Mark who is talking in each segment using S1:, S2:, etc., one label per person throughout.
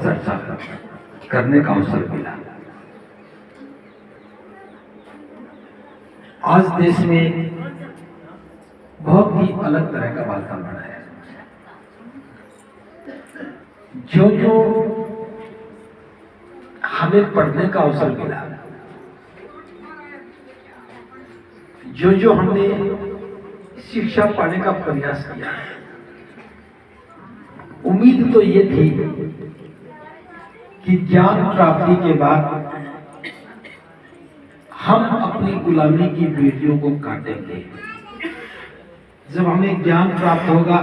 S1: चर्चा करने का अवसर मिला। आज देश में बहुत ही अलग तरह का वातावरण है। जो जो हमें पढ़ने का अवसर मिला, जो जो हमने शिक्षा पाने का प्रयास किया, उम्मीद तो ये थी कि ज्ञान प्राप्ति के बाद हम अपनी गुलामी की बेड़ियों को काटेंगे। जब हमें ज्ञान प्राप्त होगा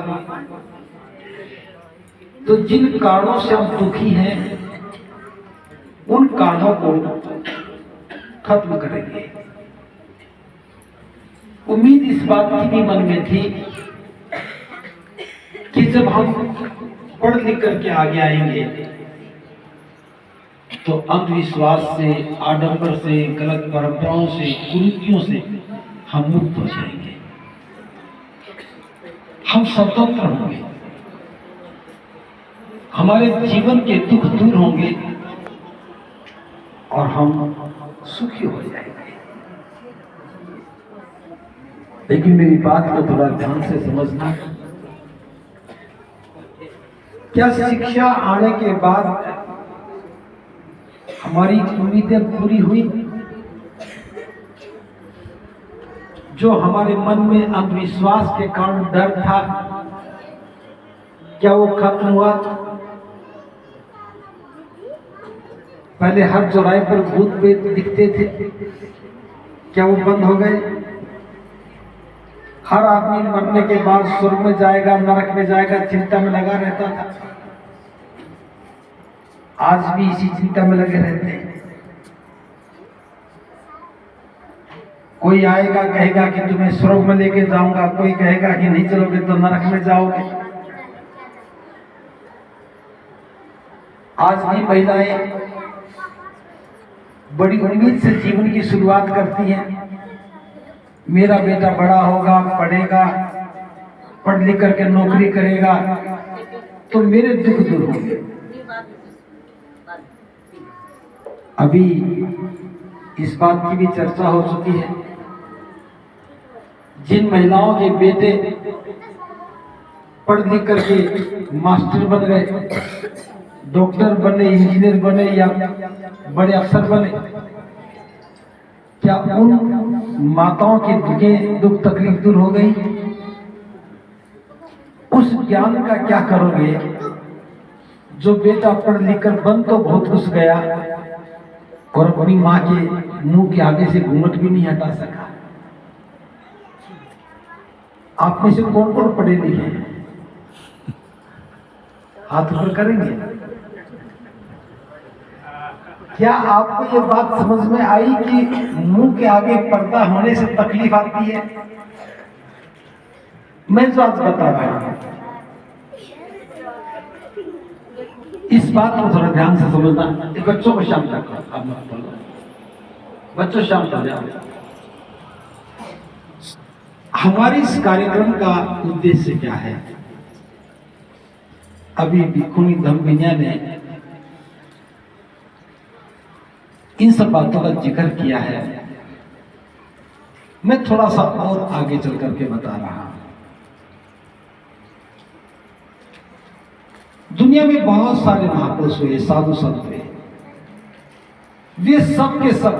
S1: तो जिन कारणों से हम दुखी हैं उन कारणों को खत्म करेंगे। उम्मीद इस बात की भी मन में थी कि जब हम पढ़ लिख करके आगे आएंगे तो अंधविश्वास से, आडंबर से, गलत परंपराओं से, कुरीतियों से हम मुक्त हो जाएंगे। हम स्वतंत्र होंगे, हमारे जीवन के दुख दूर होंगे और हम सुखी हो जाएंगे। लेकिन मेरी बात को थोड़ा ध्यान से समझना। क्या शिक्षा आने के बाद हमारी उम्मीदें पूरी हुई? जो हमारे मन में अंधविश्वास के कारण डर था, क्या वो खत्म हुआ? पहले हर चौराहे पर भूत प्रेत दिखते थे, क्या वो बंद हो गए? हर आदमी मरने के बाद स्वर्ग में जाएगा, नरक में जाएगा, चिंता में लगा रहता था। आज भी इसी चिंता में लगे रहते हैं। कोई आएगा कहेगा कि तुम्हें स्वर्ग में लेके जाऊंगा, कोई कहेगा कि नहीं चलोगे तो नरक में जाओगे। आज भी महिलाएं बड़ी उम्मीद से जीवन की शुरुआत करती हैं। मेरा बेटा बड़ा होगा, पढ़ेगा, पढ़ लिख करके नौकरी करेगा तो मेरे दुख दूर होंगे। अभी इस बात की भी चर्चा हो चुकी है, जिन महिलाओं के बेटे पढ़ लिख करके मास्टर बन गए, डॉक्टर बने, इंजीनियर बने या बड़े अफसर बने, क्या उन माताओं के दुख तकलीफ दूर हो गई? उस ज्ञान का क्या करोगे जो बेटा पढ़ लिख कर बन तो बहुत कुछ गया और अपनी मां के मुंह के आगे से घूंघट भी नहीं हटा सका? आप में से कौन कौन पढ़े लिखे हैं? हाथ ऊपर करेंगे। क्या आपको ये बात समझ में आई कि मुंह के आगे पर्दा होने से तकलीफ आती है? मैं जो आज बता रहा हूं, इस बात को थोड़ा ध्यान से समझना। बच्चों को शांत रखो, आप मत बोलो, बच्चों शांत हो जाओ। हमारे इस कार्यक्रम का उद्देश्य क्या है? अभी भिक्खुनी धम्मविनय ने इन सब बातों का जिक्र किया है। मैं थोड़ा सा और आगे चल करके बता रहा हूं। दुनिया में बहुत सारे महापुरुष हुए, साधु संत हुए, वे सब के सब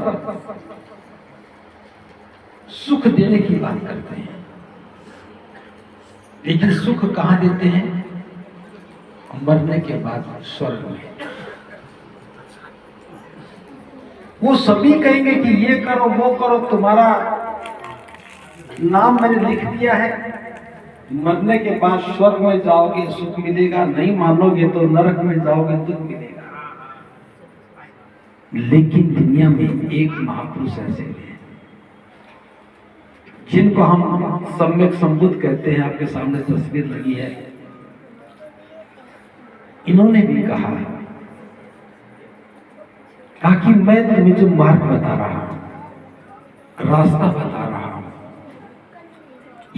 S1: सुख देने की बात करते हैं, लेकिन सुख कहां देते हैं? मरने के बाद स्वर्ग में। वो सभी कहेंगे कि ये करो, वो करो, तुम्हारा नाम मैंने लिख दिया है, मरने के बाद स्वर्ग में जाओगे, सुख मिलेगा, नहीं मानोगे तो नरक में जाओगे, दुख मिलेगा। लेकिन दुनिया में एक महापुरुष ऐसे हैं जिनको हम सम्यक संबुद्ध कहते हैं। आपके सामने तस्वीर लगी है। इन्होंने भी कहा कि मैं तुम्हें जो मार्ग बता रहा हूं, रास्ता बता रहा हूं,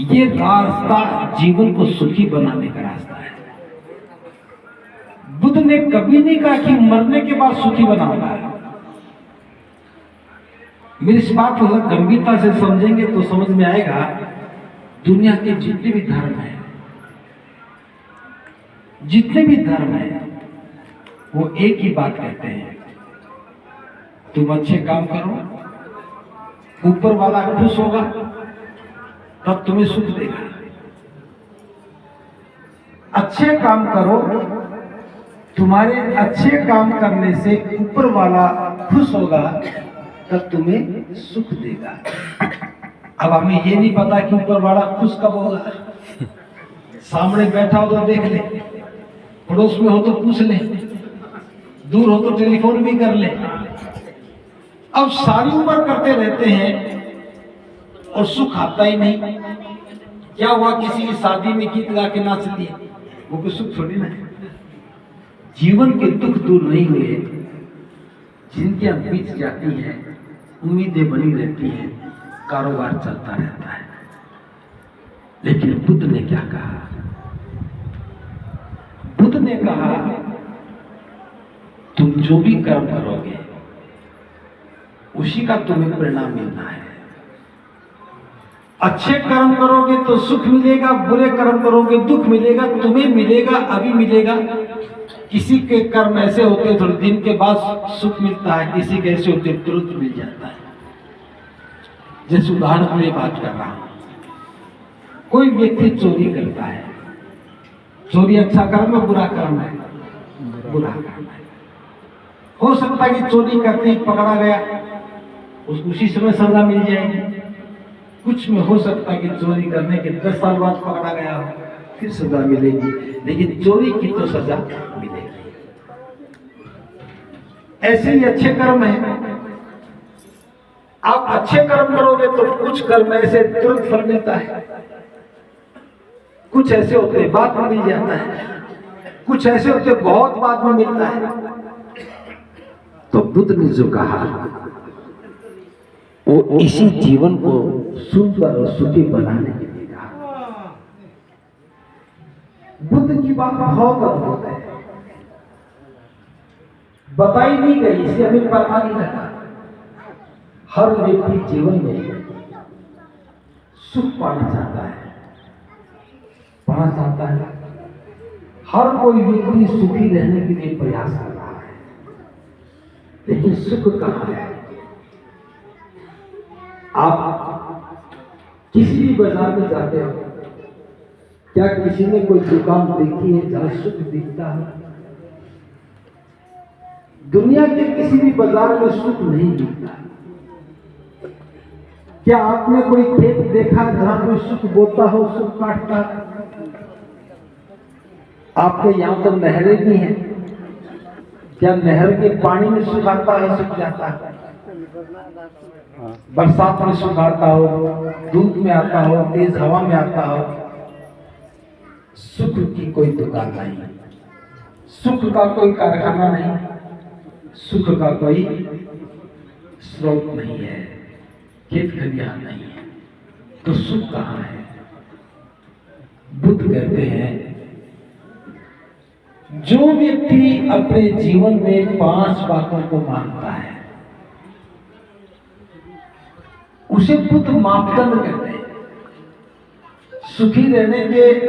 S1: ये रास्ता जीवन को सुखी बनाने का रास्ता है। बुद्ध ने कभी नहीं कहा कि मरने के बाद सुखी बनाऊंगा। मेरी इस बात को गंभीरता से समझेंगे तो समझ में आएगा, दुनिया के जितने भी धर्म हैं, जितने भी धर्म हैं, वो एक ही बात कहते हैं, तुम अच्छे काम करो, ऊपर वाला खुश होगा, तब तुम्हें सुख देगा। अच्छे काम करो, तुम्हारे अच्छे काम करने से ऊपर वाला खुश होगा, तब तुम्हें सुख देगा। अब हमें ये नहीं पता कि ऊपर वाला खुश कब होगा। सामने बैठा हो तो देख ले, पड़ोस में हो तो पूछ ले, दूर हो तो टेलीफोन भी कर ले। अब सारी उम्र करते रहते हैं और सुख आता ही नहीं। क्या हुआ, किसी की शादी में गीत गा के नाच दिए, वो कोई सुख थोड़ी ना है। जीवन के दुख दूर नहीं हुए, जिनकी बीत जाती है, उम्मीदें बनी रहती हैं, कारोबार चलता रहता है। लेकिन बुद्ध ने क्या कहा? बुद्ध ने कहा, तुम जो भी कर्म करोगे उसी का तुम्हें परिणाम मिलना है। अच्छे कर्म करोगे तो सुख मिलेगा, बुरे कर्म करोगे दुख मिलेगा। तुम्हें मिलेगा, अभी मिलेगा। किसी के कर्म ऐसे होते थोड़े दिन के बाद सुख मिलता है, किसी के ऐसे होते तुरंत मिल जाता है। जैसे उदाहरण के लिए बात कर रहा हूं, कोई व्यक्ति चोरी करता है। चोरी अच्छा कर्म है, बुरा कर्म है? बुरा कर्म है। हो सकता है कि चोरी करते ही पकड़ा गया, उसको उसी समय सजा मिल जाएगी। कुछ में हो सकता है कि चोरी करने के 10 साल बाद पकड़ा गया हो, फिर सजा मिलेगी, लेकिन चोरी की तो सजा मिलेगी। ऐसे ही अच्छे कर्म है। आप अच्छे कर्म करोगे तो कुछ कर्म ऐसे तुरंत फल मिलता है, कुछ ऐसे होते बाद में मिल जाता है, कुछ ऐसे होते बहुत बाद में मिलता है। तो बुद्ध ने जो कहा वो इसी जीवन को सुंदर और सुखी बनाने के लिए कहा। बुद्ध की बात बहुत अद्भुत है, बताई नहीं गई, इसे हमें पता नहीं लगा। हर व्यक्ति जीवन में सुख पाना चाहता है, पाना चाहता है। हर कोई व्यक्ति सुखी रहने के लिए प्रयास कर रहा है, लेकिन सुख कहां है? आप किसी भी बाजार में जाते हो, क्या किसी ने कोई दुकान देखी है जहां सुख दिखता है? दुनिया के किसी भी बाजार में सुख नहीं दिखता। क्या आपने कोई खेत देखा जहां कोई सुख बोता हो, सुख काटता? आपके यहां तो नहरें भी हैं, क्या नहर के पानी में सुख आता है, सुख जाता है? बरसात में सुख आता हो, धूप में आता हो, तेज हवा में आता हो। सुख की कोई दुकान नहीं, सुख का कोई कारखाना नहीं, सुख का कोई स्रोत नहीं है, खेत खलिहान नहीं है। तो सुख कहां है? बुद्ध कहते हैं, जो व्यक्ति अपने जीवन में 5 बातों को मानता है उसे बुद्ध मापदंड कहते हैं। सुखी रहने के